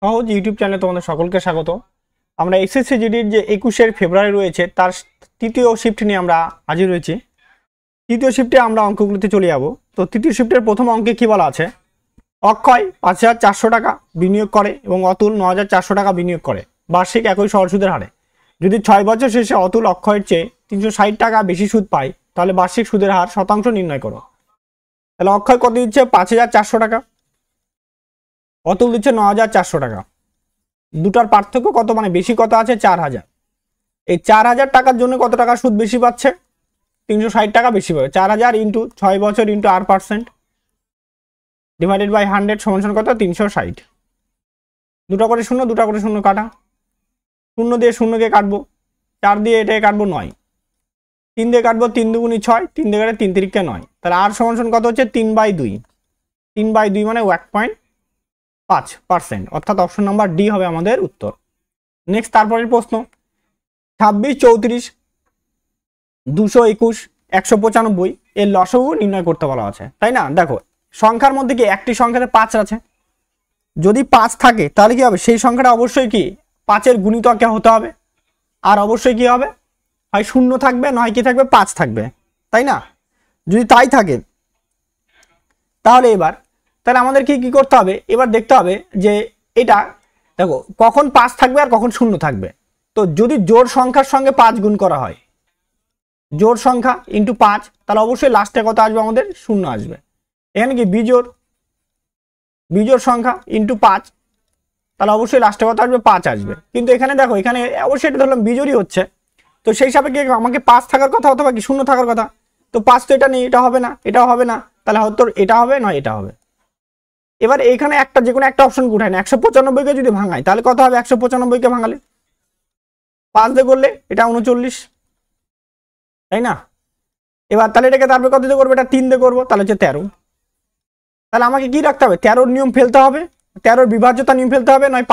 সহজ ইউটিউব চ্যানেলে তোমাদের সকলকে স্বাগত। আমরা এসএসসি জিডির যে 21 ফেব্রুয়ারি রয়েছে তার তৃতীয় শিফট নিয়ে আমরা হাজির হয়েছি। তৃতীয় শিফটে আমরা অঙ্কগুলোতে চলে যাব। তো তৃতীয় শিফটের প্রথম অঙ্কে কি বলা আছে? অক্ষয় 5,400 টাকা বিনিয়োগ করে এবং অতুল 9,400 টাকা বিনিয়োগ করে বার্ষিক একই সরল সুদের হারে। যদি 6 বছর শেষে অতুল অক্ষয়ের চেয়ে 360 টাকা বেশি সুদ পায় তাহলে বার্ষিক সুদের হার শতাংশ নির্ণয় করো। তাহলে অক্ষয় কত দিচ্ছে? 5,400 টাকা, অতুল দিচ্ছে 9,400 টাকা। দুটার পার্থক্য কত, মানে বেশি কত আছে? 4,000। এই 4,000 টাকার জন্য কত টাকা সুদ বেশি পাচ্ছে? 360 টাকা বেশি পাবে। 4,000 ইন্টু 6 বছর ইন্টু R% ডিভাইডেড বাই 100 সমান কত? 360। দুটা করে শূন্য, দুটা করে শূন্য কাটা, শূন্য দিয়ে শূন্যকে কাটবো, 4 দিয়ে এটাকে কাটবো 9, 3 দিয়ে কাটবো 3 দুগুণি 6, 3 দিয়ে কাটে 3 তিরিকে 9। তাহলে R সমান কত হচ্ছে? 3/2। 3/2 মানে 1.5%, অর্থাৎ অপশন নাম্বার ডি হবে আমাদের উত্তর। নেক্সট তারপরের প্রশ্ন, 26, 34, 221, 195 এর লসাগু নির্ণয় করতে বলা আছে, তাই না? দেখো সংখ্যার মধ্যে কি একটি সংখ্যাতে 5 আছে, যদি 5 থাকে তাহলে কি হবে? সেই সংখ্যাটা অবশ্যই কি 5-এর গুণিতকে হতে হবে, আর অবশ্যই কি হবে? হয় 0 থাকবে, নয় কি থাকবে? 5 থাকবে, তাই না? যদি তাই থাকে তাহলে তাহলে আমাদের কি করতে হবে? এবার দেখতে হবে যে এটা দেখো কখন 5 থাকবে আর কখন 0 থাকবে। তো যদি জোড় সংখ্যার সঙ্গে 5 গুণ করা হয়, জোড় সংখ্যা ইন্টু 5, তাহলে অবশ্যই লাস্টে কত আসবে? আমাদের 0 আসবে। এখানে কি বিজোড় সংখ্যা ইন্টু 5, তাহলে অবশ্যই লাস্টে কত আসবে? 5 আসবে। কিন্তু এখানে দেখো, এখানে অবশ্যই এটা ধরলাম বিজোড়ই হচ্ছে, তো সেই হিসাবে কি আমাকে 5 থাকার কথা অথবা কি 0 থাকার কথা? তো 5 তো এটা নেই, এটা হবে না, এটাও হবে না, তাহলে হয়তো এটা হবে, নয় এটা হবে। এবার এখানে একটা যে কোনো একটা অপশন উঠাই না, 195কে যদি ভাঙাই তাহলে কত হবে? 195কে ভাঙালে 5 দিয়ে করলে এটা 39, তাই না? এবার তাহলে এটাকে তারপরে কত দিয়ে করবো? এটা 3 দিয়ে করবো, তাহলে হচ্ছে 13। তাহলে আমাকে কি রাখতে হবে? 13-র নিয়ম ফেলতে হবে, 13-র বিভাজ্যতা নিয়ম ফেলতে হবে, নয়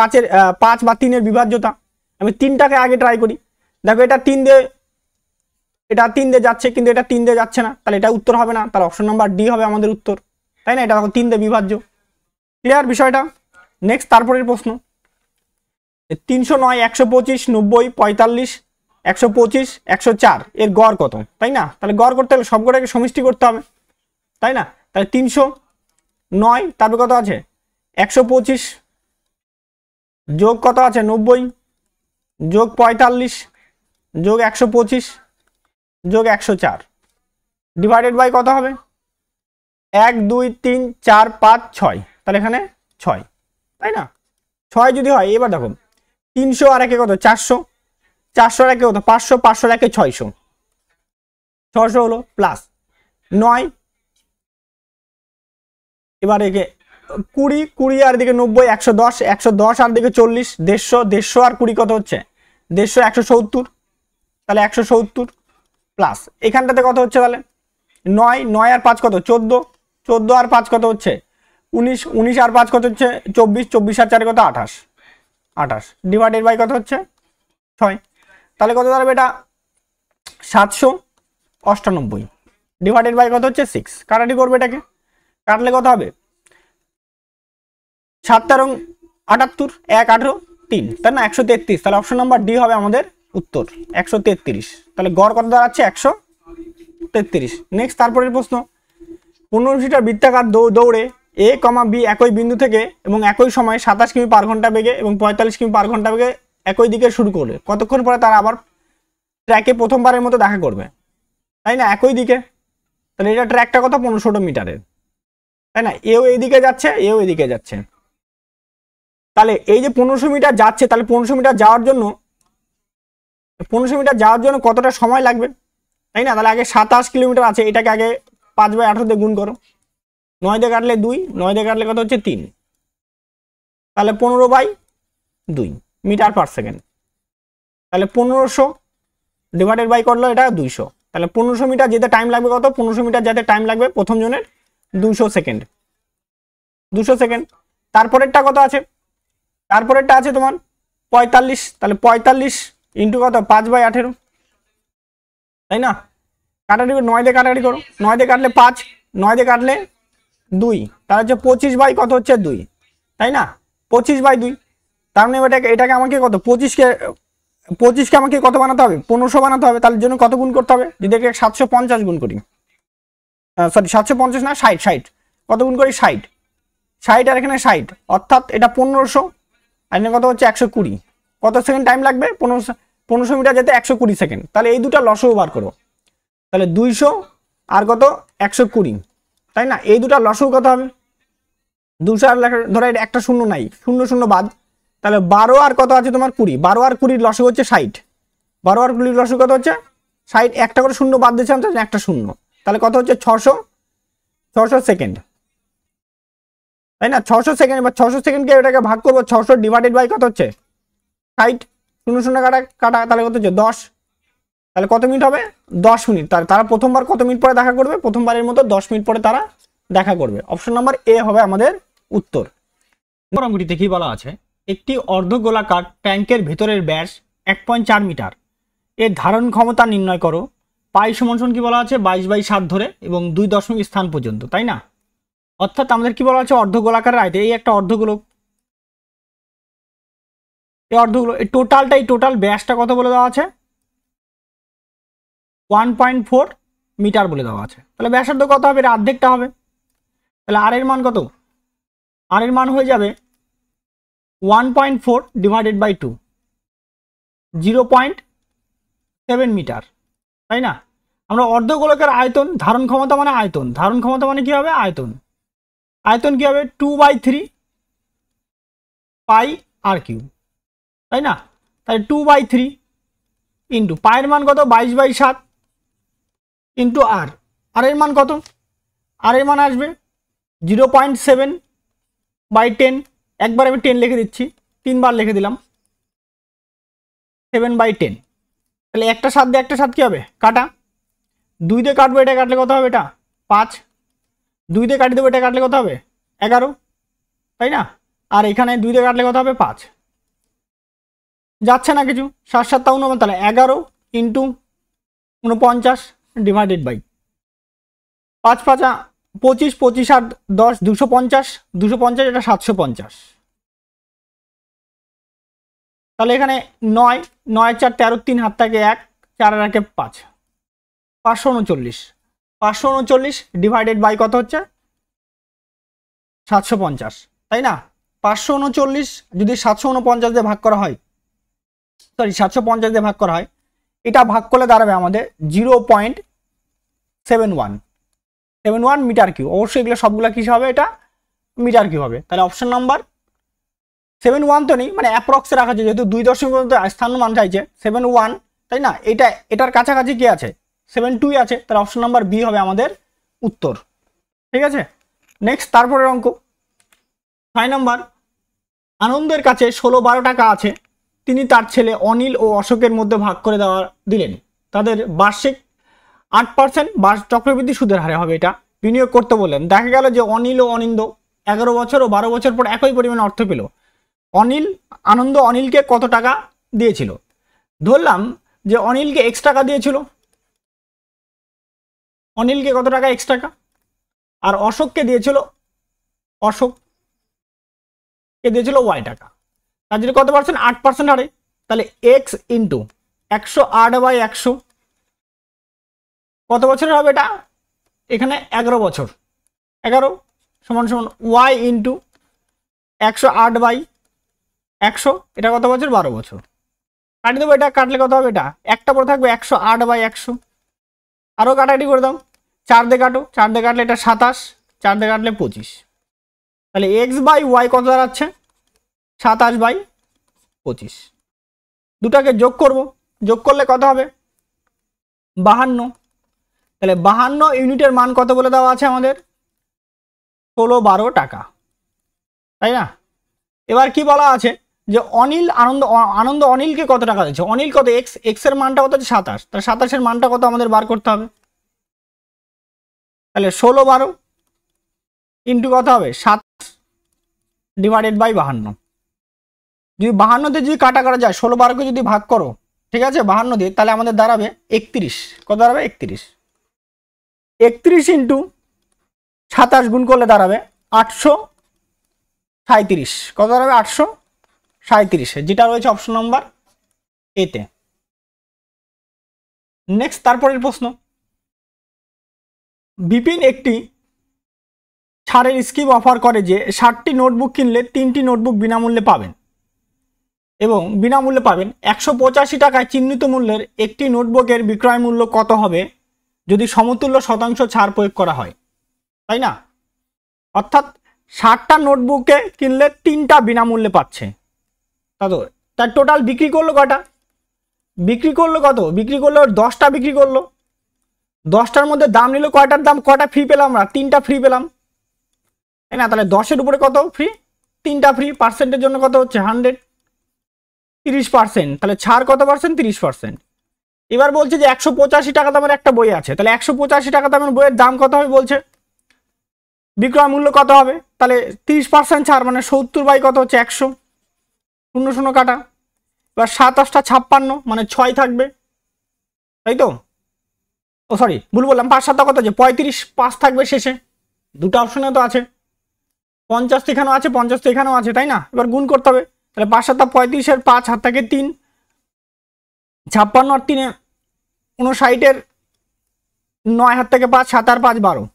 5 বা 3-এর বিভাজ্যতা। আমি 3টাকে আগে ট্রাই করি। দেখো এটা 3 দিয়ে যাচ্ছে, কিন্তু এটা 3 দিয়ে যাচ্ছে না, তাহলে এটা উত্তর হবে না, তাহলে অপশন নাম্বার ডি হবে আমাদের উত্তর, তাই না? এটা দেখো 3 দিয়ে বিভাজ্য। ক্লিয়ার বিষয়টা? নেক্সট তারপরের প্রশ্ন, 309, 125, 90, 45, 125, 104 এর গড় কত, তাই না? তাহলে গড় করতে হলে সবকটাকে সমষ্টি করতে হবে, তাই না? তাহলে 309 তারপরে কত আছে? 125 যোগ কত আছে? 90 যোগ 45 যোগ 125 যোগ 104 ডিভাইডেড বাই কত হবে? 1, 2, 3, 4, 5, 6, তাহলে এখানে 6, তাই না? 6 যদি হয়, এবার দেখো 300 আর একে কত? 400, 400 আর একে কত? 500, 500 আর একে 600, 600 হলো প্লাস 9, এবার একে 20, 20 আর দিকে 90, 110, 110 আর দিকে 40, 150, 150 আর 20 কত হচ্ছে? 150, 170, তাহলে 170 প্লাস এখানটাতে কত হচ্ছে? তাহলে 9, 9 আর 5 কত? 14, 14 আর 5 কত হচ্ছে? 19, 19 আর 5 কত হচ্ছে? 24, 24 আর 4 কত? 28, 28 ডিভাইডেড বাই কত হচ্ছে? 6, তাহলে কত দাঁড়াবে? এটা 798 ডিভাইডেড বাই কত হচ্ছে? 6। কাটাটি করবে, এটাকে কাটলে কত হবে? 7 13 78, 1 18 3, তাই না? 133, তাহলে অপশন নাম্বার ডি হবে আমাদের উত্তর, 133। তাহলে গড় কত দাঁড়াচ্ছে? 133। নেক্সট তারপরের প্রশ্ন, 15 মিটার বৃত্তাকার দৌড়ে এ, বি একই বিন্দু থেকে এবং একই সময় 27 কিমি পার ঘন্টা বেগে এবং 45 কিমি পার ঘন্টা বেগে একই দিকে শুরু করবে, কতক্ষণ পরে তারা আবার ট্র্যাকে প্রথমবারের মতো দেখা করবে, তাই না? একই দিকে, তাহলে এটা ট্র্যাকটা কত? 1500 মিটারের, তাই না? এও এইদিকে যাচ্ছে, এও এদিকে যাচ্ছে, তাহলে এই যে 1500 মিটার যাচ্ছে, তাহলে 1500 মিটার যাওয়ার জন্য কতটা সময় লাগবে, তাই না? তাহলে আগে 27 কিলোমিটার আছে, এটাকে আগে 5/18 দিয়ে গুণ করো, 9 দিয়ে কাটলে 2, 9 দিয়ে কাটলে কত হচ্ছে? 3, তাহলে 15/2 মিটার পার সেকেন্ড, তাহলে 1500 ডিভাইডেড বাই করলো এটা 200, তাহলে 1500 মিটার যেতে টাইম লাগবে কত? 1500 মিটার যেতে টাইম লাগবে প্রথম জনের 200 সেকেন্ড, 200 সেকেন্ড। তারপরেরটা কত আছে? তারপরেরটা আছে তোমার 45, তাহলে 45 ইন্টু কত? 5/18, তাই না? কাটাটি 9 দিয়ে কাটাটি করো, 9 দিয়ে কাটলে 5, 9 দিয়ে কাটলে 2, তাহলে হচ্ছে 25 বাই কত হচ্ছে? 2, তাই না? 25/2 তার মানে এটাকে আমাকে কত 25কে আমাকে কত বানাতে হবে 1500 বানাতে হবে। তার জন্য কত গুণ করতে হবে, যদি এটাকে 750 গুণ করি, সরি 750 না 60 কত গুণ করি 60 আর এখানে 60, অর্থাৎ এটা 1500 আর এখানে কত হচ্ছে 120। কত সেকেন্ড টাইম লাগবে 1500 মিটার যেতে 120 সেকেন্ড। তাহলে এই দুটো লসও বার করো, তাহলে 200 আর কত 120, তাই না? এই দুটো লসও কত হবে 200 আর ধরো একটা শূন্য নাই, 0 বাদ, তাহলে 12 আর কত আছে তোমার 20, 12 আর 20 লসও হচ্ছে 60, 12 আর 20 লসও কত হচ্ছে 60, একটা করে শূন্য বাদ দিয়েছিলাম তাহলে একটা শূন্য, তাহলে কত হচ্ছে 600 সেকেন্ড, তাই না? 600 সেকেন্ড। এবার 600 সেকেন্ডকে এটাকে ভাগ করবো 600 ডিভাইডেড বাই কত হচ্ছে 60, 0 কাটা তাহলে কত হচ্ছে 10, তাহলে কত মিনিট হবে 10 মিনিট। তারা প্রথমবার কত মিনিট পরে দেখা করবে, প্রথমবারের মতো 10 মিনিট পরে তারা দেখা করবে। অপশন নাম্বার এ হবে আমাদের উত্তর। অঙ্কটিতে কি বলা আছে, একটি অর্ধগোলাকার ট্যাঙ্কের ভেতরের ব্যাস 1.4 মিটার, এর ধারণ ক্ষমতা নির্ণয় করো। পাই সমান কি বলা আছে 22/7 ধরে এবং 2 দশমিক স্থান পর্যন্ত, তাই না? অর্থাৎ আমাদের কি বলা আছে অর্ধগোলাকারের আয়তে এই একটা অর্ধগোলক, এই টোটাল ব্যাসটা কত বলে দেওয়া আছে 1.4 মিটার বলে দেওয়া আছে। তাহলে ব্যাসার্ধ কত হবে, এটা অর্ধেকটা হবে। তাহলে আর এর মান কত, আর এর মান হয়ে যাবে 1.4 ডিভাইডেড বাই 2, 0.7 মিটার, তাই না? আমরা অর্ধগোলকের আয়তন, ধারণ ক্ষমতা মানে আয়তন, ধারণ ক্ষমতা মানে কি হবে আয়তন, আয়তন কি হবে 2/3 পাই আর কিউ, তাই না? তাহলে 2/3 ইন্টু পায়ের মান কত 22/7 ইন্টু আর, আর এর মান কত, আর এর মান আসবে 0.7/10, একবার আমি 10 লিখে দিচ্ছি, 3 বার লিখে দিলাম 7/10। তাহলে একটা 7 দিয়ে একটা 7 কি হবে কাটা, 2 দিয়ে কাটবো, এটা কাটলে কত হবে এটা 5, 2 দিয়ে কাটি দেবো, এটা কাটলে কত হবে 11, তাই না? আর এখানে 2 দিয়ে কাটলে কত হবে 5, যাচ্ছে না কিছু, 7 7 49, তাহলে 11 ইন্টু 49 ডিভাইডেড বাই 5 5 25, 25 আর 10 250, 250 এটা 750, তাহলে এখানে 9 9 4 13, 3 হাত থাকে 1, 4 আর 1 5, 539 ডিভাইডেড বাই কত হচ্ছে 750, তাই না? 539 যদি 749 দিয়ে ভাগ করা হয়, সরি 750 দিয়ে ভাগ করা হয়, এটা ভাগ করলে দাঁড়াবে আমাদের 0.71 মিটার কিউ। অবশ্যই এগুলো সবগুলো কিস হবে, এটা মিটার কিউ হবে। তাহলে অপশন নাম্বার 71 তো নেই, মানে অ্যাপ্রক্সে রাখা আছে, যেহেতু 2 দশমিক পর্যন্ত স্থান মান চাইছে 71, তাই না? এটার কাছাকাছি কি আছে 72 আছে, তাহলে অপশন নাম্বার বি হবে আমাদের উত্তর। ঠিক আছে, নেক্সট তারপরের অঙ্ক 6 নম্বর। আনন্দের কাছে 16-12 টাকা আছে, তিনি তার ছেলে অনিল ও অশোকের মধ্যে ভাগ করে দিলেন। তাদের বার্ষিক 8% চক্রবৃদ্ধি সুদের হারে হবে এটা বিনিয়োগ করতে বললেন। দেখা গেল যে অনিল ও অনিন্দ 11 বছর ও 12 বছর পর একই পরিমাণ অর্থ পেল। আনন্দ অনিলকে কত টাকা দিয়েছিল? ধরলাম যে অনিলকে x টাকা দিয়েছিল, অনিলকে কত টাকা x টাকা, আর অশোককে দিয়েছিল y টাকা। তার জন্য কত পার্সেন্ট 8% হারে, তাহলে x ইন্টু 108/100 কত বছরের হবে এটা, এখানে 11 বছর, 11 সমান y ইন্টু 108/100, এটা কত বছর 12 বছর। কাটি দেবো, এটা কাটলে কত হবে, এটা একটা পরে থাকবে 108/100, আরও কাটাকাটি করে দাও, 4 দিয়ে কাটো, 4 দিয়ে কাটলে এটা 27, 4 দিয়ে কাটলে 25, তাহলে x/y কত দাঁড়াচ্ছে 27/25। দুটাকে যোগ করব, যোগ করলে কত হবে 52, তাহলে 52 ইউনিটের মান কত বলে দেওয়া আছে আমাদের 16-12 টাকা, তাই না? এবার কি বলা আছে যে আনন্দ অনিলকে কত টাকা দিচ্ছে, অনিল কত x এর মানটা কত হচ্ছে 27, তাহলে 27 এর মানটা কত আমাদের বার করতে হবে, তাহলে 16-12 ইন্টু কত হবে 7 ডিভাইডেড বাই 52। যদি 52 দিয়ে যদি কাটা করা যায়, 16-12কে যদি ভাগ করো, ঠিক আছে 52 দিয়ে, তাহলে আমাদের দাঁড়াবে 31, কত দাঁড়াবে 31 ইন্টু 27 গুণ করলে দাঁড়াবে 837, কত দাঁড়াবে 37, যেটা রয়েছে অপশন নম্বর এতে। নেক্সট তারপরের প্রশ্ন, বিপিন একটি ছাড়ের স্কিম অফার করে যে 60টি নোটবুক কিনলে 3টি নোটবুক বিনামূল্যে পাবেন এবং বিনামূল্যে পাবেন 185 টাকায় চিহ্নিত মূল্যের একটি নোটবুকের বিক্রয় মূল্য কত হবে যদি সমতুল্য শতাংশ ছাড় প্রয়োগ করা হয়, তাই না? অর্থাৎ 60টা নোটবুকে কিনলে 3টা বিনামূল্যে পাচ্ছে। তার টোটাল বিক্রি করলো কটা? বিক্রি করলো কত? বিক্রি করলো 10টা বিক্রি করলো। 10টার মধ্যে দাম নিল কয়টার দাম, কয়টা ফ্রি পেলাম আমরা? 3টা ফ্রি পেলাম, তাই না? তাহলে 10-এর উপরে কত ফ্রি? 3টা ফ্রি। পার্সেন্টের জন্য কত হচ্ছে? 100, 30%। তাহলে ছাড় কত পার্সেন্ট? 30%। এবার বলছে যে 185 টাকা দামের একটা বই আছে, তাহলে 185 টাকা দামের বইয়ের দাম কত হবে বলছে, বিক্রয় মূল্য কত হবে? তাহলে 30% ছাড় মানে 70 বাই কত হচ্ছে 100, 00 কাটা। এবার 7-8টা 56 মানে 6 থাকবে, তাই তো? ও সরি, ভুল বললাম, 5-7 কত হচ্ছে 35, 5 থাকবে শেষে। দুটো অপশনে তো আছে, 50 তো এখানেও আছে, 50 তো এখানেও আছে, তাই না? এবার গুণ করতে হবে। তাহলে 5-7 35, 5 হাত থাকে 3, 56 আর 3 59, 9 হাত থেকে 5, 7 আর 5 12,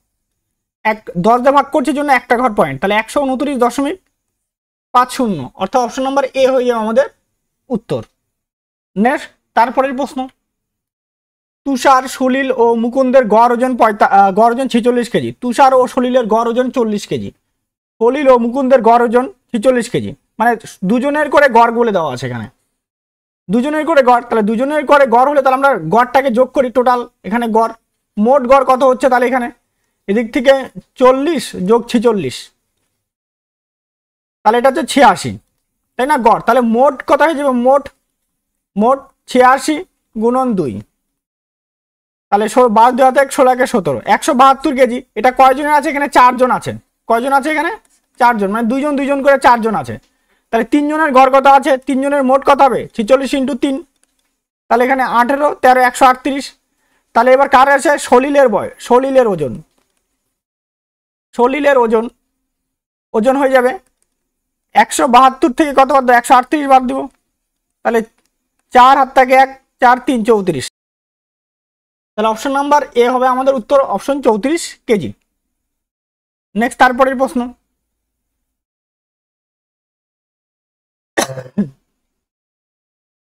10 দিয়ে ভাগ করছে জন্য একটা ঘর পয়েন্ট, তাহলে 129.50, অর্থাৎ অপশন নাম্বার এ হয়ে যাবে আমাদের উত্তর। নেক্সট তারপরের প্রশ্ন, তুষার, সলিল ও মুকুন্দের গড় ওজন 46 কেজি। তুষার ও সলিলের গড় ওজন 40 কেজি। সলিল ও মুকুন্দের গড় ওজন 46 কেজি, মানে দুজনের করে গড় বলে দেওয়া আছে এখানে, দুজনের করে গড়। তাহলে দুজনের করে গড় হলে তাহলে আমরা গড়টাকে যোগ করি, টোটাল এখানে গড়, মোট গড় কত হচ্ছে তাহলে এখানে এদিক থেকে 40 যোগ 46, তাহলে এটা হচ্ছে 86, তাই না? গড় তাহলে মোট কত হয়ে যাবে? মোট 86 গুণন 2, তাহলে 12 2 হাতে 16 17, 172 কেজি। এটা কয়জনের আছে? এখানে 4 জন আছেন। কয়জন আছে এখানে? 4 জন, মানে 2 জন 2 জন করে 4 জন আছে। তাহলে 3 জনের গড় কত আছে? 3 জনের মোট কত হবে? 46 × 3, তাহলে এখানে 18 13 138। তাহলে এবার কার আছে? সলিলের সলিলের ওজন, সলিলের ওজন হয়ে যাবে 172 থেকে কত বাদ দেবো? 138 বাদ দিব, তাহলে 4 হাত থেকে 1, 4 3 34। তাহলে অপশন নাম্বার এ হবে আমাদের উত্তর, অপশন 34 কেজি। নেক্সট তারপরের প্রশ্ন,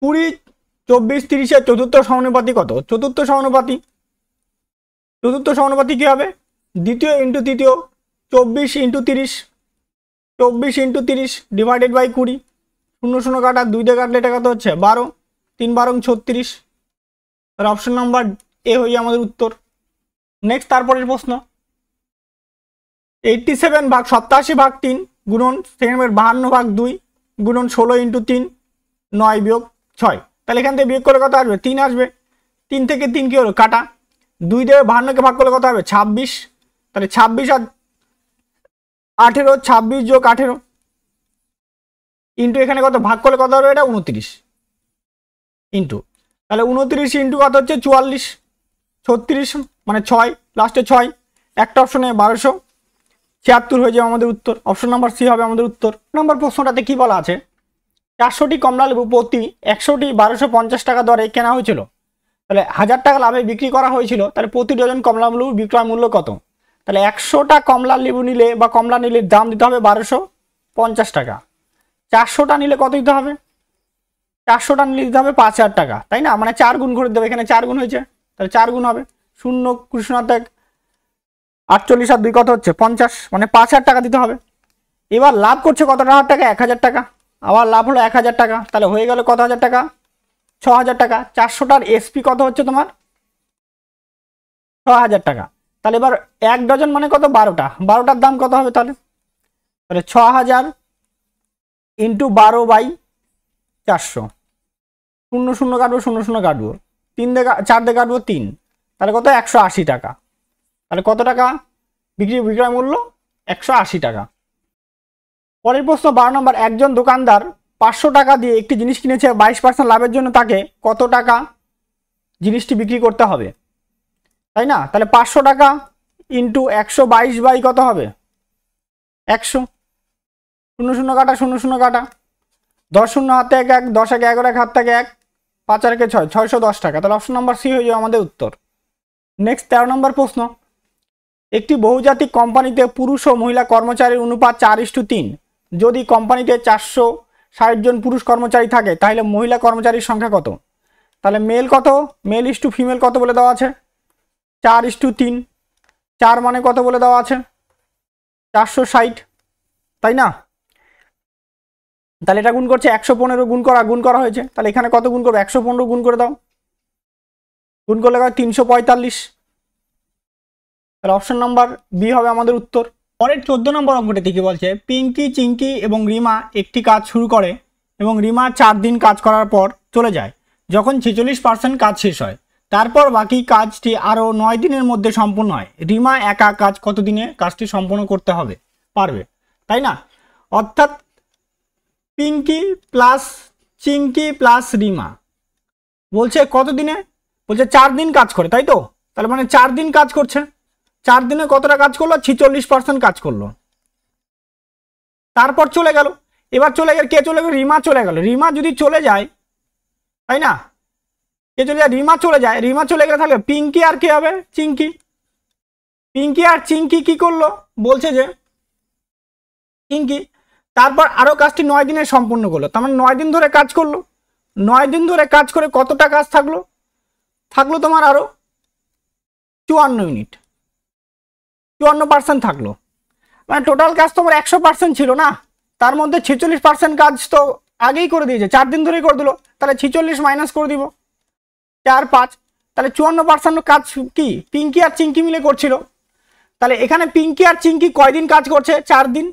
20 24 30-এর চতুর্থ সমানুপাতি কত? চতুর্থ সমানুপাতি কি হবে? দ্বিতীয় ইন্টু তৃতীয়, 24 × 30, 24 × 30 ডিভাইডেড বাই 20, 00 কাটা, 2 দিয়ে কাটলে এটা কত হচ্ছে 12, 3 12 36। তাহলে অপশন নাম্বার এ হয়ে আমাদের উত্তর। নেক্সট তারপরের প্রশ্ন, 87/87/3 গুণন সেকেন্ড 52/2 গুণন 16 × 3 9 বিয়োগ 6। তাহলে এখান থেকে বিয়োগ করে কত আসবে? 3 আসবে। 3 থেকে 3 কি হলো? কাটা। 2 দিয়ে 52কে ভাগ করলে কত হবে? 26। তাহলে 26 আর 18, 26 যোগ 18 ইন্টু এখানে কত ভাগ করলে কত হবে? এটা 29 ইন্টু, তাহলে 29 ইন্টু কত হচ্ছে 44, 36 মানে 6, লাস্টে 6, একটা অপশনে 1276 হয়ে যাবে আমাদের উত্তর। অপশন নাম্বার সি হবে আমাদের উত্তর। নম্বর প্রশ্নটাতে কি বলা আছে? 400টি কমলা লেবু প্রতি 100টি 1250 টাকা দরে কেনা হয়েছিল, তাহলে 1000 টাকা লাভে বিক্রি করা হয়েছিল, তাহলে প্রতি ডজন কমলা লেবুর বিক্রয় মূল্য কত? তাহলে 100টা কমলা লেবু নিলে বা কমলা নিলে দাম দিতে হবে 1250 টাকা। 400টা নিলে কত দিতে হবে? 400টা নিলে দিতে হবে 5000 টাকা, তাই না? মানে 4 গুণ করে দেবে, এখানে 4 গুণ হয়েছে, তাহলে 4 গুণ হবে 0 কৃষ্ণাত্মক 48 আর 2 কত হচ্ছে 50, মানে 5000 টাকা দিতে হবে। এবার লাভ করছে কত টাকা? 1000 টাকা। আবার লাভ হলো 1000 টাকা, তাহলে হয়ে গেল কত হাজার টাকা? 6000 টাকা। 400টার এসপি কত হচ্ছে তোমার? 6000 টাকা। তাহলে এবার 1 ডজন মানে কত? 12টা। 12টার দাম কত হবে তাহলে? 6000 ইন্টু 12/400, 00 কাটবো, 00 কাটবো, 3 দিয়ে 4 দিয়ে কাটবো 3, তাহলে কত? 180 টাকা। তাহলে কত টাকা বিক্রয় মূল্য? 180 টাকা। পরের প্রশ্ন 12 নম্বর, একজন দোকানদার 500 টাকা দিয়ে একটি জিনিস কিনেছে, 22% লাভের জন্য তাকে কত টাকা জিনিসটি বিক্রি করতে হবে, তাই না? তাহলে 500 টাকা ইন্টু 122 বাই কত হবে? 100, 00 কাটা, 00 কাটা, 10 শূন্য হাতে 1 1, 10 1 11 হাত থেকে 1, 5 আর 6 610 টাকা। তাহলে অপশন নাম্বার সি হয়ে যাবে আমাদের উত্তর। নেক্সট 13 নম্বর প্রশ্ন, একটি বহুজাতিক কোম্পানিতে পুরুষ ও মহিলা কর্মচারীর অনুপাত 4:3। যদি কোম্পানিতে 460 জন পুরুষ কর্মচারী থাকে তাহলে মহিলা কর্মচারীর সংখ্যা কত? তাহলে মেল কত, মেল ইস টু ফিমেল কত বলে দেওয়া আছে? 4:3। 4 মানে কত বলে দেওয়া আছে? 460, তাই না? তাহলে এটা গুণ করছে 115, গুণ করা হয়েছে। তাহলে এখানে কত গুণ করবে? 115 গুণ করে দাও, গুণ করলে 345। তাহলে অপশন নাম্বার বি হবে আমাদের উত্তর। পরের 14 নম্বর অঙ্কটি কি বলছে, পিঙ্কি, চিঙ্কি এবং রিমা একটি কাজ শুরু করে এবং রিমা 4 দিন কাজ করার পর চলে যায়। যখন 46% কাজ শেষ হয়, তারপর বাকি কাজটি আরও 9 দিনের মধ্যে সম্পূর্ণ হয়। রিমা একা কাজ কত দিনে কাজটি সম্পূর্ণ করতে হবে পারবে, তাই না? অর্থাৎ পিঙ্কি প্লাস চিঙ্কি প্লাস রিমা বলছে কত দিনে? বলছে 4 দিন কাজ করে, তাই তো? তাহলে মানে 4 দিন কাজ করছে। 4 দিনে কতটা কাজ করলো? 46% কাজ করলো, তারপর চলে গেল। এবার চলে গেল কে? চলে গেল রিমা, চলে গেল। রিমা যদি চলে যায়, তাই না? কে চলে যায়? রিমা চলে যায়। রিমা চলে গেলে তাহলে পিঙ্কি আর কে হবে? চিঙ্কি। পিঙ্কি আর চিঙ্কি কি করলো? বলছে যে চিঙ্কি তারপর আরো কাজটি 9 দিনে সম্পূর্ণ করলো। তার মানে 9 দিন ধরে কাজ করলো। 9 দিন ধরে কাজ করে কতটা কাজ থাকলো? থাকলো তোমার আরো 54 ইউনিট, 54% থাকলো। মানে টোটাল কাজ তোমার 100% ছিল না, তার মধ্যে 46% কাজ তো আগেই করে দিয়েছে, 4 দিন ধরেই করে দিল। তাহলে 46 মাইনাস করে দিব 4 5, তাহলে 54% কাজ কি পিঙ্কি আর চিঙ্কি মিলে করছিল। তাহলে এখানে পিঙ্কি আর চিঙ্কি কয়দিন কাজ করছে? 4 দিন।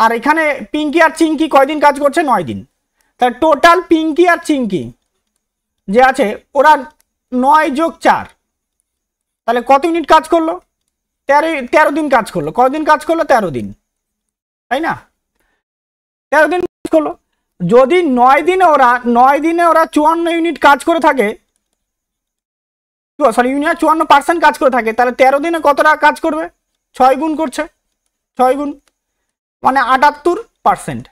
আর এখানে পিঙ্কি আর চিঙ্কি কয়দিন কাজ করছে? 9 দিন। তাহলে টোটাল পিঙ্কি আর চিঙ্কি যে আছে ওরা 9 যোগ 4, তাহলে কত ইউনিট কাজ করলো? 13 দিন কাজ করলো। কতদিন কাজ করলো? 13 দিন, তাই না? 13 দিন কাজ করলো। যদি 9 দিনে ওরা 54 ইউনিট কাজ করে থাকে, সরি ইউনিট 54% কাজ করে থাকে, তাহলে 13 দিনে কতটা কাজ করবে? 6 গুণ করছে, 6 গুণ মানে 78%।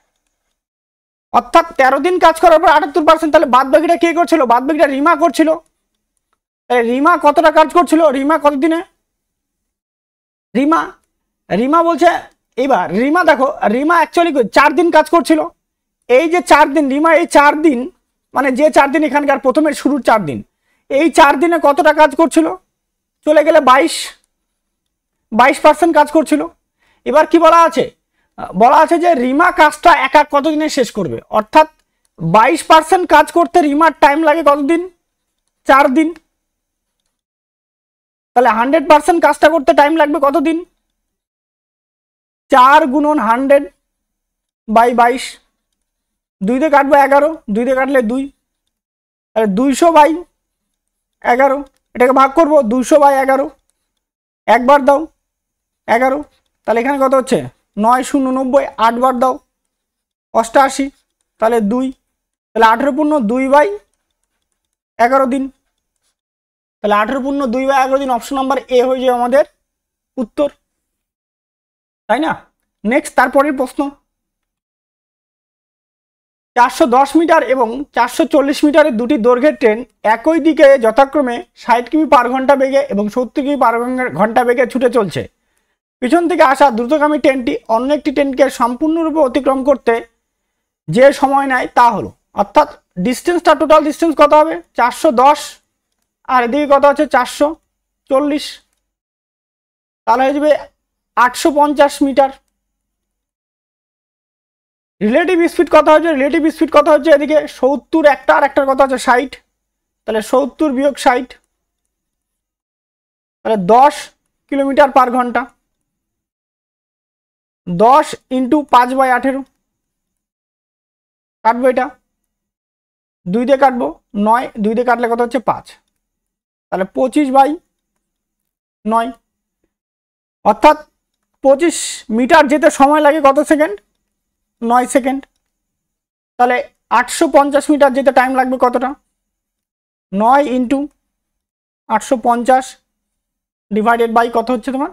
অর্থাৎ 13 দিন কাজ করার পর 78%। তাহলে বাদ বাকিটা কে করছিল? বাদ বাকিটা রিমা করছিল। রিমা কতটা কাজ করছিল? রিমা কত দিনে? রিমা বলছে, এইবার রিমা দেখো, রিমা অ্যাকচুয়ালি 4 দিন কাজ করছিল। এই যে 4 দিন রিমা, এই 4 দিন মানে যে 4 দিন এখানকার প্রথমের শুরুর 4 দিন, এই 4 দিনে কতটা কাজ করছিল? চলে গেলে 22% কাজ করছিল। এবার কি বলা আছে? বলা আছে যে রিমা কাজটা একা কতদিনে শেষ করবে। অর্থাৎ 22% কাজ করতে রিমার টাইম লাগে কতদিন? 4 দিন। তাহলে 100% কাজটা করতে টাইম লাগবে কতদিন? 4 গুণন 100 বাই 22, 2 দিয়ে কাটবো 11, 2 দিয়ে কাটলে 2, তাহলে 200 বাই 11, এটাকে ভাগ করবো 200 বাই 11, একবার দাও 11, তাহলে এখানে কত হচ্ছে? 9 0 90, 8 বার দাও 88, তাহলে 2, তাহলে 18 পূর্ণ 2 বাই 11 দিন। তাহলে 18 পূর্ণ 2 বাই 11 দিন, অপশন নাম্বার এ হয়ে যাবে আমাদের উত্তর, তাই না? নেক্সট তারপরের প্রশ্ন, 410 মিটার এবং 440 মিটারের দুটি দৈর্ঘ্যের ট্রেন একই দিকে যথাক্রমে 60 কিমি পার ঘন্টা বেগে এবং 70 কিমি পার ঘন্টা বেগে ছুটে চলছে। পিছন থেকে আসা দ্রুতগামী ট্রেনটি অন্য একটি ট্রেনকে সম্পূর্ণরূপে অতিক্রম করতে যে সময় নেয় তা হলো। অর্থাৎ ডিস্টেন্সটা, টোটাল ডিস্টেন্স কত হবে? 410, আর এদিকে কত আছে? 440, তাহলে হয়ে যাবে 850 মিটার। রিলেটিভ স্পিড কত হচ্ছে? রিলেটিভ স্পিড কত হচ্ছে? এদিকে 70 একটা, আর একটার কত আছে? 60, তাহলে 70 বিয়োগ 60, তাহলে 10 কিলোমিটার পার ঘন্টা। 10 ইন্টু 5/18 কাটবো, এটা 2 দিয়ে কাটবো 9, 2 দিয়ে কাটলে কত হচ্ছে? 5, তাহলে 25/9। অর্থাৎ 25 মিটার যেতে সময় লাগে কত সেকেন্ড? 9 সেকেন্ড। তাহলে 850 মিটার যেতে টাইম লাগবে কতটা? 9 ইন্টু 850 ডিভাইডেড বাই কত হচ্ছে তোমার?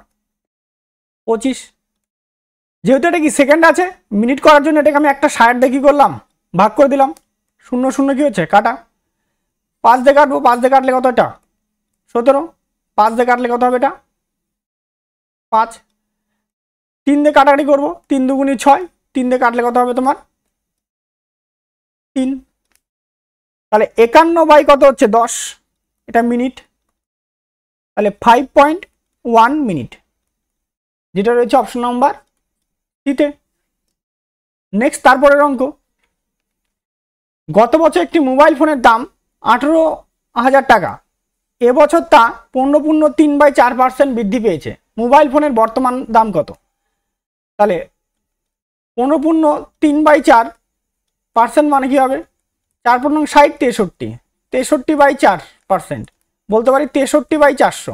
25। যেহেতু এটা কি সেকেন্ড আছে, মিনিট করার জন্য এটাকে আমি একটা 60 দেখি করলাম, ভাগ করে দিলাম, শূন্য শূন্য কি হচ্ছে কাটা, 5 দিয়ে কাটবো, 5 দিয়ে কাটলে কত এটা 17, 5 দিয়ে কাটলে কত হবে এটা 5, 3 দিয়ে কাটাকাটি করবো, 3 দুগুণী 6, 3 দিয়ে কাটলে কত হবে তোমার 3, তাহলে 51 বাই কত হচ্ছে 10, এটা মিনিট, তাহলে 5.1 মিনিট, যেটা রয়েছে অপশন নাম্বার সিতে। নেক্সট তারপরের অঙ্ক, গত বছর একটি মোবাইল ফোনের দাম 18,000 টাকা, এবছর তা 15.3/4% বৃদ্ধি পেয়েছে, মোবাইল ফোনের বর্তমান দাম কত? তাহলে 15.3/4% মানে কি হবে 4×60 63, 63/4%, বলতে পারি 63/400,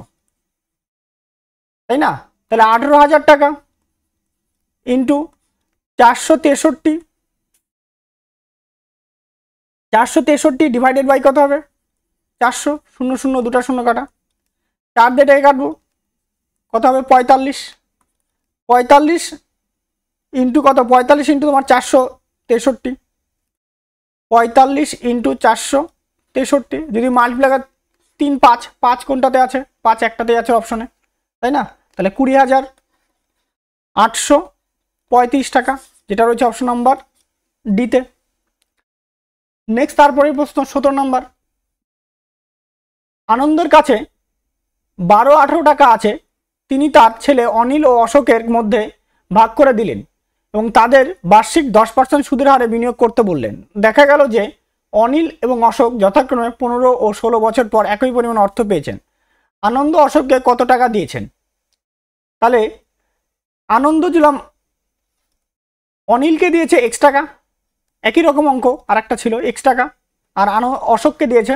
তাই না? তাহলে 18,000 টাকা ইন্টু 463, 463 ডিভাইডেড বাই কত হবে 400, শূন্য শূন্য দুটা শূন্য কাটা, 4 দিয়ে এটাকে কাটবো কত হবে 45, 45 ইন্টু কত 45 ইন্টু তোমার 463, 45 ইন্টু 463, যদি মাল্টিপ্লাই 3 5, 5 কোনটাতে আছে 5 একটাতে আছে অপশনে, তাই না? তাহলে 20,835 টাকা, যেটা রয়েছে অপশন নাম্বার ডিতে। নেক্সট তারপরে প্রশ্ন 17 নম্বর, আনন্দের কাছে 12-18 টাকা আছে, তিনি তার ছেলে অনিল ও অশোকের মধ্যে ভাগ করে দিলেন এবং তাদের বার্ষিক 10% সুদের হারে বিনিয়োগ করতে বললেন। দেখা গেল যে অনিল এবং অশোক যথাক্রমে 15 ও 16 বছর পর একই পরিমাণ অর্থ পেয়েছেন। আনন্দ অশোককে কত টাকা দিয়েছেন? তাহলে আনন্দ দিলাম অনিলকে দিয়েছে x টাকা, একই রকম অঙ্ক আর একটা ছিল x টাকা, আর অশোককে দিয়েছে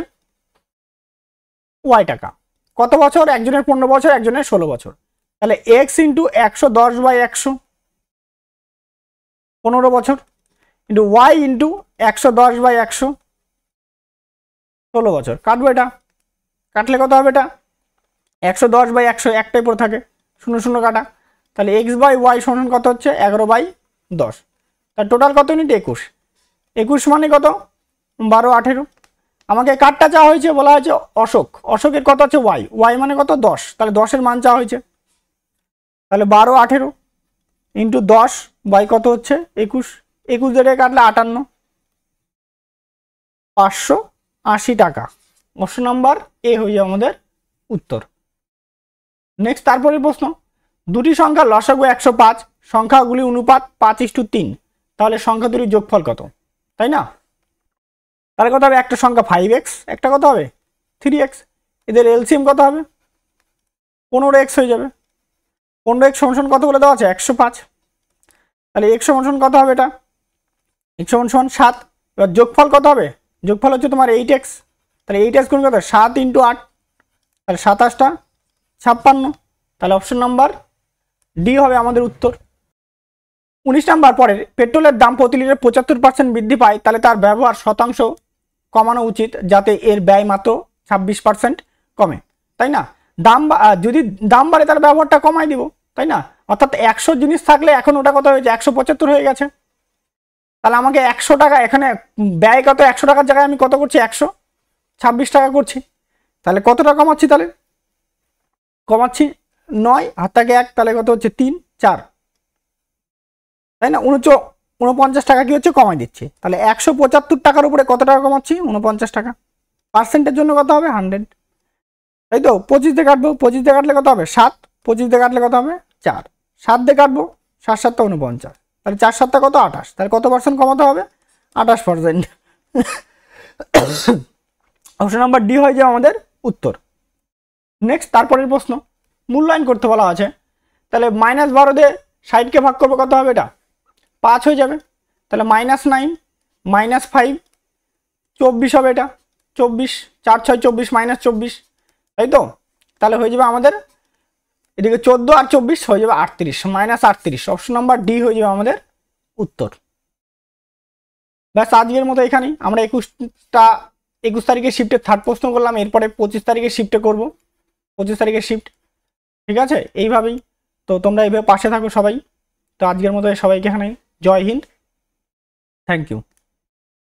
y টাকা। কত বছর? একজনের 15 বছর, একজনের 16 বছর। তাহলে x ইন্টু 110/100 15 বছর, ইন্টু y ইন্টু 110/100 16 বছর। কাটবো এটা, কাটলে কত হবে এটা 110/100, একটাই পড়ে থাকে, শূন্য শূন্য কাটা, তাহলে x/y সমান কত হচ্ছে 11/10, তার টোটাল কত ইউনিট 21, 21 মানে কত 12-18। আমাকে কাটটা চাওয়া হয়েছে, বলা হয়েছে অশোক, অশোকের কত আছে y মানে কত 10, তাহলে 10-এর মান চাওয়া হয়েছে, তাহলে 12-18 ইন্টু 10 বাই কত হচ্ছে 21, 21 দিয়ে কাটলে 58, 580 টাকা। অপশন নাম্বার এ হয়ে যাবে আমাদের উত্তর। নেক্সট তারপরে প্রশ্ন, দুটি সংখ্যার লসাগু 105, সংখ্যাগুলি অনুপাত 5:3, তাহলে সংখ্যা দুটির যোগফল কত? তাই না? তাহলে কত হবে, একটা সংখ্যা 5x, একটা কত হবে 3x, এদের এলসিএম কত হবে 15x হয়ে যাবে। 15x সমান কত বলে দেওয়া আছে 105, তাহলে x সমান কত হবে, এটা x সমান 7, এবার যোগফল কত হবে, যোগফল হচ্ছে তোমার 8x, তাহলে 8x কোন কত 7 ইন্টু 8, তাহলে 27টা 56, তাহলে অপশন নাম্বার ডি হবে আমাদের উত্তর। 19 নাম্বার, পরের পেট্রোলের দাম প্রতি লিটার 75% বৃদ্ধি পায়, তাহলে তার ব্যবহার শতাংশ কমানো উচিত যাতে এর ব্যয় মাত্র 26% কমে, তাই না? যদি দাম বাড়ে তার ব্যবহারটা কমাই দিব, তাই না? অর্থাৎ 100 জিনিস থাকলে এখন ওটা কত হয়েছে 175 হয়ে গেছে, তাহলে আমাকে 100 টাকা, এখানে ব্যয় কত 100 টাকার জায়গায় আমি কত করছি 126 টাকা করছি, তাহলে কত টাকা কমাচ্ছি, তাহলে কমাচ্ছি 9 হাত থেকে 1, তাহলে কত হচ্ছে 3 4, তাই না? 49 টাকা কি হচ্ছে কমাই দিচ্ছি, তাহলে 175 টাকার উপরে কত টাকা কমাচ্ছি 49 টাকা, পার্সেন্টের জন্য কত হবে 100, তাই তো? 25 দিয়ে কাটবো, 25 দিয়ে কাটলে কত হবে 7, 25 দিয়ে কাটলে কত হবে 4, 7 দিয়ে কাটবো 7 7 49, তাহলে 4 7 কত 28, তাহলে কত পার্সেন্ট কমাতে হবে 28%। অপশন নাম্বার ডি হয়ে যাবে আমাদের উত্তর। নেক্সট তারপরের প্রশ্ন, মূল্যায়ন করতে বলা আছে, তাহলে -12 দিয়ে 60কে ভাগ করবো, কত হবে এটা 5 হয়ে যাবে, তাহলে -9 -5 24 হবে, এটা 24, 4 6 24 -24, তাই তো? তাহলে হয়ে যাবে আমাদের এদিকে 14 আর 24 হয়ে যাবে 38, -38, অপশন নাম্বার ডি হয়ে যাবে আমাদের উত্তর। ব্যাস আজকের মতো এখানেই, আমরা 21 তারিখের শিফটে থার্ড প্রশ্ন করলাম, এরপরে 25 তারিখের শিফটে করব, 25 তারিখের শিফট, ঠিক আছে? এইভাবেই তো তোমরা এইভাবে পাশে থাকো সবাই। তো আজকের মতো সবাইকে এখানে জয় হিন্দ, থ্যাংক ইউ।